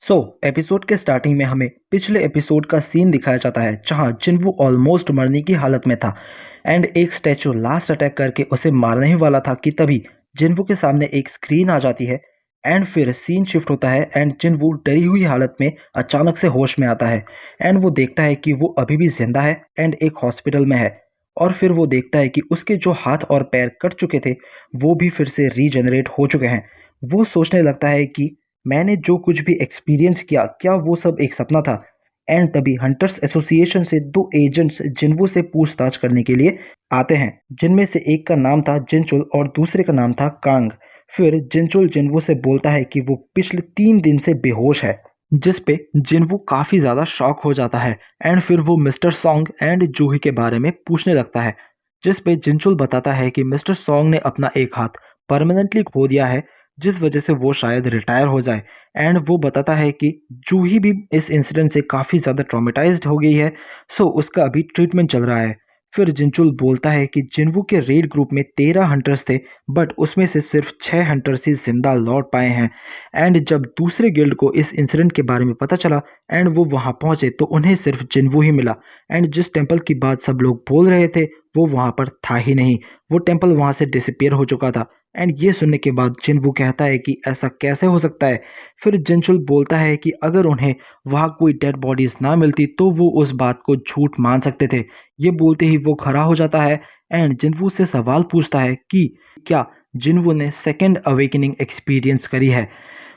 Episode के starting में हमें पिछले एपिसोड का सीन दिखाया जाता है जहां जिन्वू ऑलमोस्ट मरने की हालत में था एंड एक स्टैचू लास्ट अटैक करके उसे मारने ही वाला था कि तभी जिन्वू के सामने एक स्क्रीन आ जाती है एंड फिर सीन शिफ्ट होता है एंड जिन्वू डरी हुई हालत में अचानक से होश में आता है एंड वो देखता है कि वो अभी भी जिंदा है एंड एक हॉस्पिटल में है। और फिर वो देखता है कि उसके जो हाथ और पैर कट चुके थे वो भी फिर से रीजनरेट हो चुके हैं। वो सोचने लगता है कि मैंने जो कुछ भी एक्सपीरियंस किया क्या वो सब एक सपना था। एंड तभी हंटर्स एसोसिएशन से दो एजेंट्स जिन्वू से पूछताछ करने के लिए आते हैं, जिनमें से एक का नाम था जिनचुल और दूसरे का नाम था कांग। फिर जिनचुल जिन्वू से बोलता है कि वो पिछले 3 दिन से बेहोश है, जिस पे जिन्वू काफी ज्यादा शॉक हो जाता है एंड फिर वो मिस्टर सॉन्ग एंड जूही के बारे में पूछने लगता है, जिस पे जिनचुल बताता है कि मिस्टर सॉन्ग ने अपना एक हाथ परमानेंटली खो दिया है जिस वजह से वो शायद रिटायर हो जाए। एंड वो बताता है कि जूही भी इस इंसिडेंट से काफ़ी ज़्यादा ट्रॉमेटाइज्ड हो गई है, सो उसका अभी ट्रीटमेंट चल रहा है। फिर जिनचुल बोलता है कि जिन्वू के रेड ग्रुप में 13 हंटर्स थे बट उसमें से सिर्फ 6 हंटर्स ही जिंदा लौट पाए हैं। एंड जब दूसरे गिल्ड को इस इंसिडेंट के बारे में पता चला एंड वो वहाँ पहुंचे तो उन्हें सिर्फ जिन्वू ही मिला एंड जिस टेम्पल की बात सब लोग बोल रहे थे वो वहाँ पर था ही नहीं, वो टेम्पल वहाँ से डिसअपियर हो चुका था। एंड ये सुनने के बाद जिन्वू कहता है कि ऐसा कैसे हो सकता है। फिर जिनचुल बोलता है कि अगर उन्हें वहाँ कोई डेड बॉडीज ना मिलती तो वो उस बात को झूठ मान सकते थे। ये बोलते ही वो खड़ा हो जाता है एंड जिन्वू से सवाल पूछता है कि क्या जिन्वू ने सेकेंड अवेकनिंग एक्सपीरियंस करी है।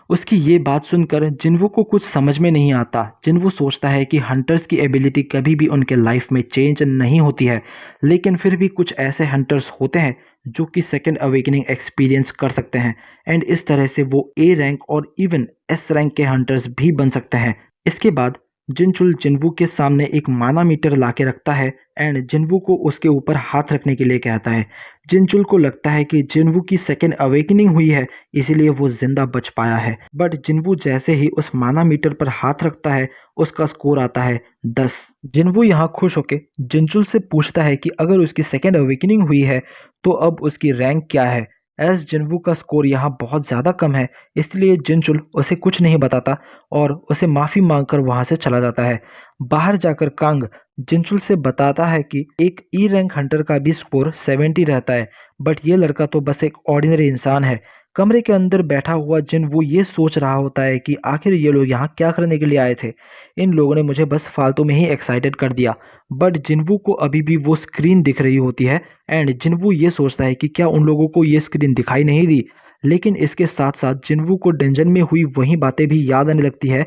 उसकी ये बात सुनकर जिन्वू को कुछ समझ में नहीं आता। जिन्वू सोचता है कि हंटर्स की एबिलिटी कभी भी उनके लाइफ में चेंज नहीं होती है, लेकिन फिर भी कुछ ऐसे हंटर्स होते हैं जो कि सेकेंड अवेकनिंग एक्सपीरियंस कर सकते हैं एंड इस तरह से वो ए रैंक और इवन एस रैंक के हंटर्स भी बन सकते हैं। इसके बाद जिनचुल जिन्वू के सामने एक माना मीटर ला के रखता है एंड जिन्वू को उसके ऊपर हाथ रखने के लिए कहता है। जिनचुल को लगता है कि जिन्वू की सेकेंड अवेकनिंग हुई है इसीलिए वो जिंदा बच पाया है, बट जिन्वू जैसे ही उस माना मीटर पर हाथ रखता है उसका स्कोर आता है 10। जिन्वू यहाँ खुश होके जिनचुल से पूछता है कि अगर उसकी सेकेंड अवेकनिंग हुई है तो अब उसकी रैंक क्या है। एज जिन्वू का स्कोर यहाँ बहुत ज़्यादा कम है इसलिए जिनचुल उसे कुछ नहीं बताता और उसे माफ़ी मांगकर वहाँ से चला जाता है। बाहर जाकर कांग जिनचुल से बताता है कि एक ई रैंक हंटर का भी स्कोर 70 रहता है, बट ये लड़का तो बस एक ऑर्डिनरी इंसान है। कमरे के अंदर बैठा हुआ जिन्वू ये सोच रहा होता है कि आखिर ये लोग यहाँ क्या करने के लिए आए थे। इन लोगों ने मुझे बस फालतू में ही एक्साइटेड कर दिया। बट जिन्वू को अभी भी वो स्क्रीन दिख रही होती है एंड जिन्वू ये सोचता है कि क्या उन लोगों को ये स्क्रीन दिखाई नहीं दी। लेकिन इसके साथ साथ जिन्वू को डंजन में हुई वही बातें भी याद आने लगती है।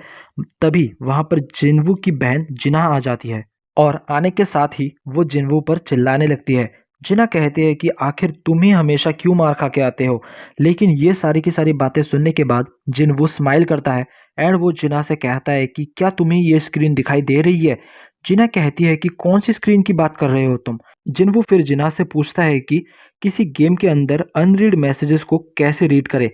तभी वहां पर जिन्वू की बहन जिना आ जाती है और आने के साथ ही वो जिन्वू पर चिल्लाने लगती है। जिना कहती है कि आखिर तुम ही हमेशा क्यों मार खा के आते हो। लेकिन ये सारी की सारी बातें सुनने के बाद जिन्वू स्माइल करता है एंड वो जिना से कहता है कि क्या तुम्हें ये स्क्रीन दिखाई दे रही है। जिना कहती है कि कौन सी स्क्रीन की बात कर रहे हो तुम। जिन्वू फिर जिना से पूछता है कि किसी गेम के अंदर अनरीड मैसेजेस को कैसे रीड करे।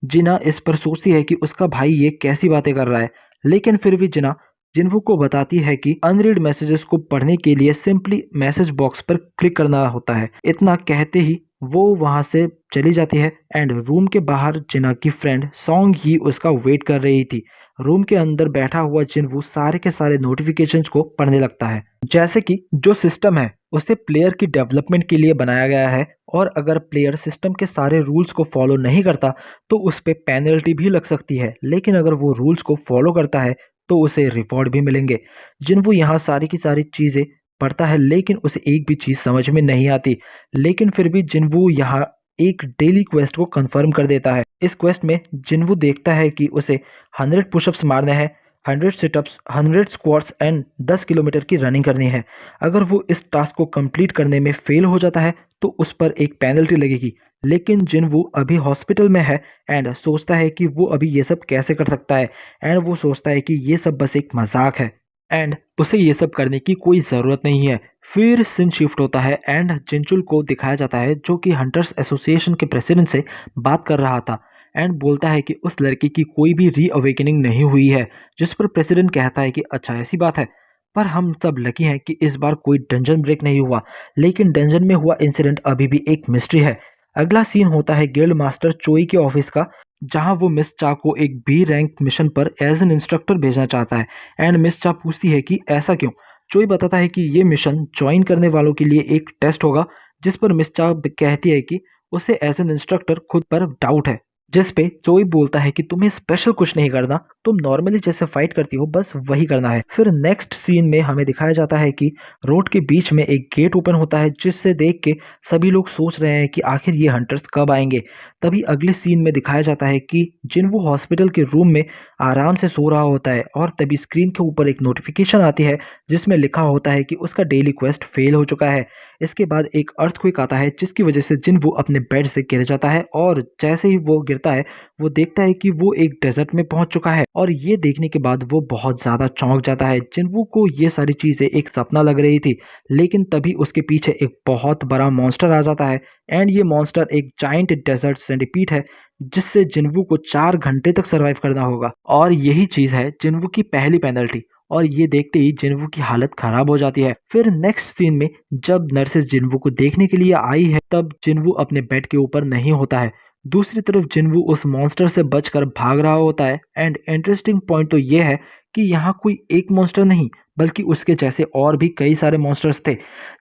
जिना इस पर सोचती है कि उसका भाई ये कैसी बातें कर रहा है, लेकिन फिर भी जिना जिन्वू को बताती है कि अनरीड मैसेजेस को पढ़ने के लिए सिंपली मैसेज बॉक्स पर क्लिक करना होता है। इतना कहते ही वो वहां से चली जाती है एंड रूम के बाहर जिना की फ्रेंड सॉन्ग ही उसका वेट कर रही थी। रूम के अंदर बैठा हुआ जिन्वू सारे के सारे नोटिफिकेशंस को पढ़ने लगता है, जैसे कि जो सिस्टम है उसे प्लेयर की डेवलपमेंट के लिए बनाया गया है और अगर प्लेयर सिस्टम के सारे रूल्स को फॉलो नहीं करता तो उस पर पेनल्टी भी लग सकती है, लेकिन अगर वो रूल्स को फॉलो करता है तो उसे रिवॉर्ड भी मिलेंगे। जिन्वू यहाँ सारी की सारी चीज़ें पढ़ता है लेकिन उसे एक भी चीज़ समझ में नहीं आती। लेकिन फिर भी जिन्वू यहाँ एक डेली क्वेस्ट को कंफर्म कर देता है। इस क्वेस्ट में जिन्वू देखता है कि उसे 100 पुशअप्स मारने हैं, 100 सिटअप्स, 100 स्क्वाट्स एंड 10 किलोमीटर की रनिंग करनी है। अगर वो इस टास्क को कंप्लीट करने में फेल हो जाता है तो उस पर एक पेनल्टी लगेगी। लेकिन जिन्वू अभी हॉस्पिटल में है एंड सोचता है कि वो अभी ये सब कैसे कर सकता है एंड वो सोचता है कि ये सब बस एक मजाक है एंड उसे ये सब करने की कोई ज़रूरत नहीं है। फिर सीन शिफ्ट होता है एंड जिनचुल को दिखाया जाता है जो कि हंटर्स एसोसिएशन के प्रेसिडेंट से बात कर रहा था एंड बोलता है कि उस लड़की की कोई भी री अवेकनिंग नहीं हुई है, जिस पर प्रेसिडेंट कहता है कि अच्छा ऐसी बात है, पर हम सब लकी हैं कि इस बार कोई डंजन ब्रेक नहीं हुआ। लेकिन डंजन में हुआ इंसिडेंट अभी भी एक मिस्ट्री है। अगला सीन होता है गिल्ड मास्टर चोई के ऑफिस का, जहां वो मिस चा को एक बी रैंक मिशन पर एज एन इंस्ट्रक्टर भेजना चाहता है। एंड मिस चा पूछती है कि ऐसा क्यों। चोई बताता है कि ये मिशन ज्वाइन करने वालों के लिए एक टेस्ट होगा, जिस पर मिस चा कहती है कि उसे एज एन इंस्ट्रक्टर खुद पर डाउट है। जिस पे चोई बोलता है कि तुम्हें स्पेशल कुछ नहीं करना, तुम नॉर्मली जैसे फाइट करती हो बस वही करना है। फिर नेक्स्ट सीन में हमें दिखाया जाता है कि रोड के बीच में एक गेट ओपन होता है, जिससे देख के सभी लोग सोच रहे हैं कि आखिर ये हंटर्स कब आएंगे। तभी अगले सीन में दिखाया जाता है कि जिन्वो हॉस्पिटल के रूम में आराम से सो रहा होता है, और तभी स्क्रीन के ऊपर एक नोटिफिकेशन आती है जिसमें लिखा होता है कि उसका डेली क्वेस्ट फेल हो चुका है। इसके बाद एक अर्थक्वेक आता है, जिसकी वजह से जिन्वो अपने बेड से गिर जाता है, और जैसे ही वो गिरता है वो देखता है कि वो एक डेजर्ट में पहुंच चुका है। और ये देखने के बाद वो बहुत ज्यादा चौंक जाता है। जिन्वो को ये सारी चीजें एक सपना लग रही थी, लेकिन तभी उसके पीछे एक बहुत बड़ा मॉन्स्टर आ जाता है। एंड ये मॉन्स्टर एक जाइंट डेजर्ट सेंटीपीड है, जिससे जिन्वू को 4 घंटे तक सरवाइव करना होगा। और यही चीज है जिन्वू की पहली पेनल्टी, और ये देखते ही जिन्वू की हालत खराब हो जाती है। फिर नेक्स्ट सीन में जब नर्सेस जिन्वू को देखने के लिए आई है, तब जिन्वू अपने बेड के ऊपर नहीं होता है। दूसरी तरफ जिन्वू उस मॉन्स्टर से बचकर भाग रहा होता है। एंड इंटरेस्टिंग पॉइंट तो ये है कि यहाँ कोई एक मॉन्स्टर नहीं, बल्कि उसके जैसे और भी कई सारे मॉन्स्टर्स थे।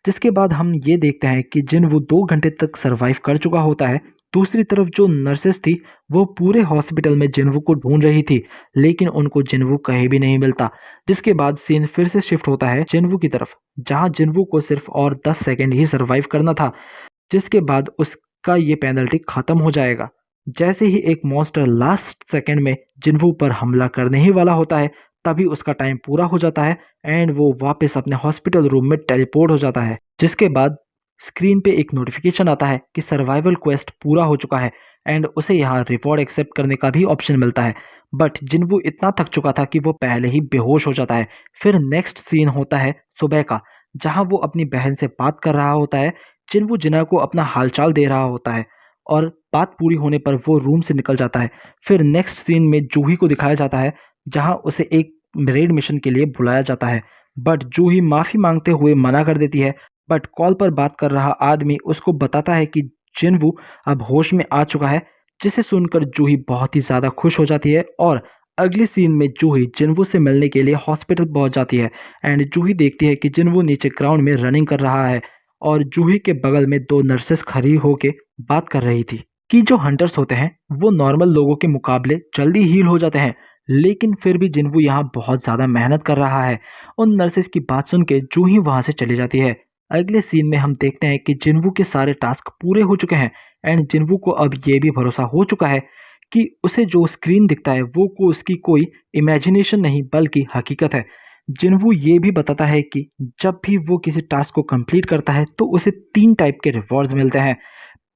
जिसके बाद हम ये देखते हैं कि जिन्वू 2 घंटे तक सरवाइव कर चुका होता है। दूसरी तरफ जो नर्सेस थी वो पूरे हॉस्पिटल में जिन्वू को ढूंढ रही थी, लेकिन उनको जिन्वू कहीं भी नहीं मिलता। जिसके बाद सीन फिर से शिफ्ट होता है जिन्वू की तरफ, जहां जिन्वू को सिर्फ और 10 सेकेंड ही सरवाइव करना था, जिसके बाद उसका ये पेनल्टी खत्म हो जाएगा। जैसे ही एक मॉन्स्टर लास्ट सेकेंड में जिन्वू पर हमला करने ही वाला होता है, तभी उसका टाइम पूरा हो जाता है एंड वो वापस अपने हॉस्पिटल रूम में टेलीपोर्ट हो जाता है। जिसके बाद स्क्रीन पे एक नोटिफिकेशन आता है कि सर्वाइवल क्वेस्ट पूरा हो चुका है, एंड उसे यहाँ रिवॉर्ड एक्सेप्ट करने का भी ऑप्शन मिलता है। बट जिन्वू इतना थक चुका था कि वो पहले ही बेहोश हो जाता है। फिर नेक्स्ट सीन होता है सुबह का, जहाँ वो अपनी बहन से बात कर रहा होता है। जिन्वू जिना को अपना हालचाल दे रहा होता है, और बात पूरी होने पर वो रूम से निकल जाता है। फिर नेक्स्ट सीन में जूही को दिखाया जाता है, जहाँ उसे एक रेड मिशन के लिए बुलाया जाता है। बट जूही माफी मांगते हुए मना कर देती है। बट कॉल पर बात कर रहा आदमी उसको बताता है कि जिन्वू अब होश में आ चुका है, जिसे सुनकर जूही बहुत ही ज्यादा खुश हो जाती है। और अगले सीन में जूही जिन्वू से मिलने के लिए हॉस्पिटल पहुंच जाती है, एंड जूही देखती है कि जिन्वू नीचे ग्राउंड में रनिंग कर रहा है, और जूही के बगल में 2 नर्सेस खड़ी होके बात कर रही थी कि जो हंटर्स होते हैं वो नॉर्मल लोगों के मुकाबले जल्दी हील हो जाते हैं, लेकिन फिर भी जिन्वू यहाँ बहुत ज्यादा मेहनत कर रहा है। उन नर्सेस की बात सुन के जूही वहां से चली जाती है। अगले सीन में हम देखते हैं कि जिन्वू के सारे टास्क पूरे हो चुके हैं, एंड जिन्वू को अब ये भी भरोसा हो चुका है कि उसे जो स्क्रीन दिखता है वो को उसकी कोई इमेजिनेशन नहीं बल्कि हकीकत है। जिन्वू ये भी बताता है कि जब भी वो किसी टास्क को कंप्लीट करता है तो उसे 3 टाइप के रिवॉर्ड्स मिलते हैं।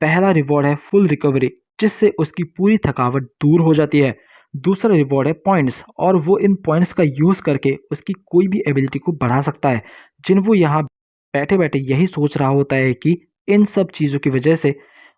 पहला रिवॉर्ड है फुल रिकवरी, जिससे उसकी पूरी थकावट दूर हो जाती है। दूसरा रिवॉर्ड है पॉइंट्स, और वो इन पॉइंट्स का यूज करके उसकी कोई भी एबिलिटी को बढ़ा सकता है। जिन्वू यहाँ बैठे बैठे यही सोच रहा होता है कि इन सब चीज़ों की वजह से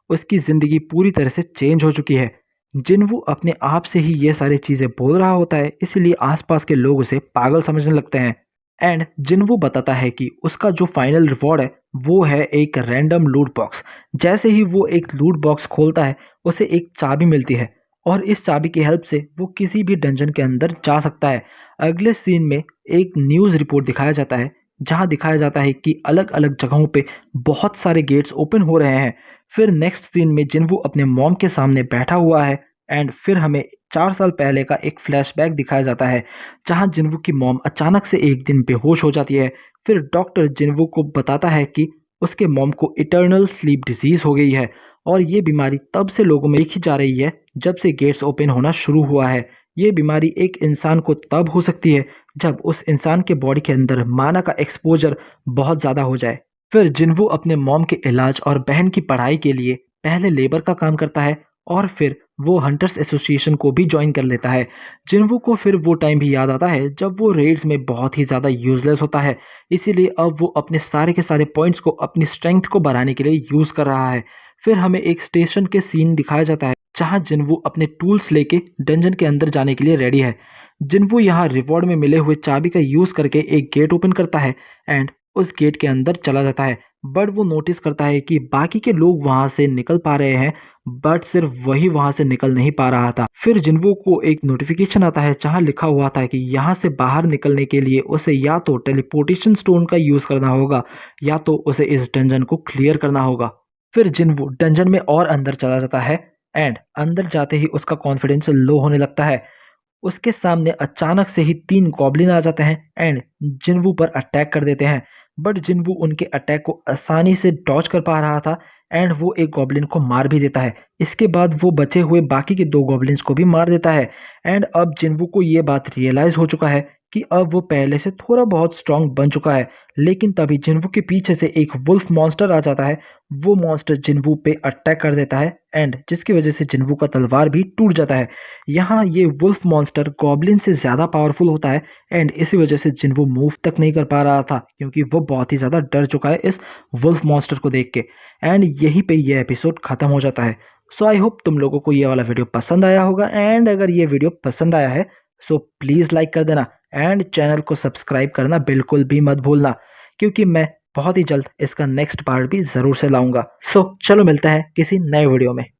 उसकी ज़िंदगी पूरी तरह से चेंज हो चुकी है। जिन्वू अपने आप से ही ये सारी चीज़ें बोल रहा होता है, इसलिए आसपास के लोग उसे पागल समझने लगते हैं। एंड जिन्वू बताता है कि उसका जो फाइनल रिवॉर्ड है वो है एक रैंडम लूट बॉक्स। जैसे ही वो एक लूट बॉक्स खोलता है उसे एक चाबी मिलती है, और इस चाबी की हेल्प से वो किसी भी डंजन के अंदर जा सकता है। अगले सीन में एक न्यूज़ रिपोर्ट दिखाया जाता है, जहां दिखाया जाता है कि अलग अलग जगहों पे बहुत सारे गेट्स ओपन हो रहे हैं। फिर नेक्स्ट सीन में जिन्वू अपने मॉम के सामने बैठा हुआ है, एंड फिर हमें 4 साल पहले का एक फ्लैशबैक दिखाया जाता है, जहां जिन्वू की मॉम अचानक से एक दिन बेहोश हो जाती है। फिर डॉक्टर जिन्वू को बताता है कि उसके मॉम को इटर्नल स्लीप डिजीज हो गई है, और ये बीमारी तब से लोगों में देखी जा रही है जब से गेट्स ओपन होना शुरू हुआ है। ये बीमारी एक इंसान को तब हो सकती है जब उस इंसान के बॉडी के अंदर माना का एक्सपोजर बहुत ज़्यादा हो जाए। फिर जिन्वू अपने मॉम के इलाज और बहन की पढ़ाई के लिए पहले लेबर का काम करता है, और फिर वो हंटर्स एसोसिएशन को भी ज्वाइन कर लेता है। जिन्वू को फिर वो टाइम भी याद आता है जब वो रेड्स में बहुत ही ज़्यादा यूजलेस होता है, इसीलिए अब वो अपने सारे के सारे पॉइंट्स को अपनी स्ट्रेंथ को बढ़ाने के लिए यूज़ कर रहा है। फिर हमें एक स्टेशन के सीन दिखाया जाता है, जहाँ जिन्वू अपने टूल्स लेके डंजन के अंदर जाने के लिए रेडी है। जिन्वू यहाँ रिवॉर्ड में मिले हुए चाबी का यूज़ करके एक गेट ओपन करता है, एंड उस गेट के अंदर चला जाता है। बट वो नोटिस करता है कि बाकी के लोग वहाँ से निकल पा रहे हैं, बट सिर्फ वही वहां से निकल नहीं पा रहा था। फिर जिन्वू को एक नोटिफिकेशन आता है जहां लिखा हुआ था कि यहाँ से बाहर निकलने के लिए उसे या तो टेलीपोर्टेशन स्टोन का यूज करना होगा या तो उसे इस डंजन को क्लियर करना होगा। फिर जिन्वू डंजन में और अंदर चला जाता है एंड अंदर जाते ही उसका कॉन्फिडेंस लो होने लगता है। उसके सामने अचानक से ही 3 गॉब्लिन आ जाते हैं एंड जिन्वू पर अटैक कर देते हैं। बट जिन्वू उनके अटैक को आसानी से डॉज कर पा रहा था एंड वो एक गॉब्लिन को मार भी देता है। इसके बाद वो बचे हुए बाकी के 2 गॉब्लिन्स को भी मार देता है एंड अब जिन्वू को ये बात रियलाइज हो चुका है कि अब वो पहले से थोड़ा बहुत स्ट्रांग बन चुका है। लेकिन तभी जिन्वू के पीछे से एक वुल्फ मॉन्स्टर आ जाता है। वो मॉन्स्टर जिन्वू पे अटैक कर देता है एंड जिसकी वजह से जिन्वू का तलवार भी टूट जाता है। यहाँ ये वुल्फ मॉन्स्टर गॉब्लिन से ज़्यादा पावरफुल होता है एंड इसी वजह से जिन्वू मूव तक नहीं कर पा रहा था क्योंकि वो बहुत ही ज़्यादा डर चुका है इस वुल्फ मॉन्स्टर को देख के। एंड यहीं पे ये एपिसोड ख़त्म हो जाता है। सो आई होप तुम लोगों को ये वाला वीडियो पसंद आया होगा एंड अगर ये वीडियो पसंद आया है सो प्लीज़ लाइक कर देना एंड चैनल को सब्सक्राइब करना बिल्कुल भी मत भूलना क्योंकि मैं बहुत ही जल्द इसका नेक्स्ट पार्ट भी ज़रूर से लाऊंगा। सो चलो मिलते हैं किसी नए वीडियो में।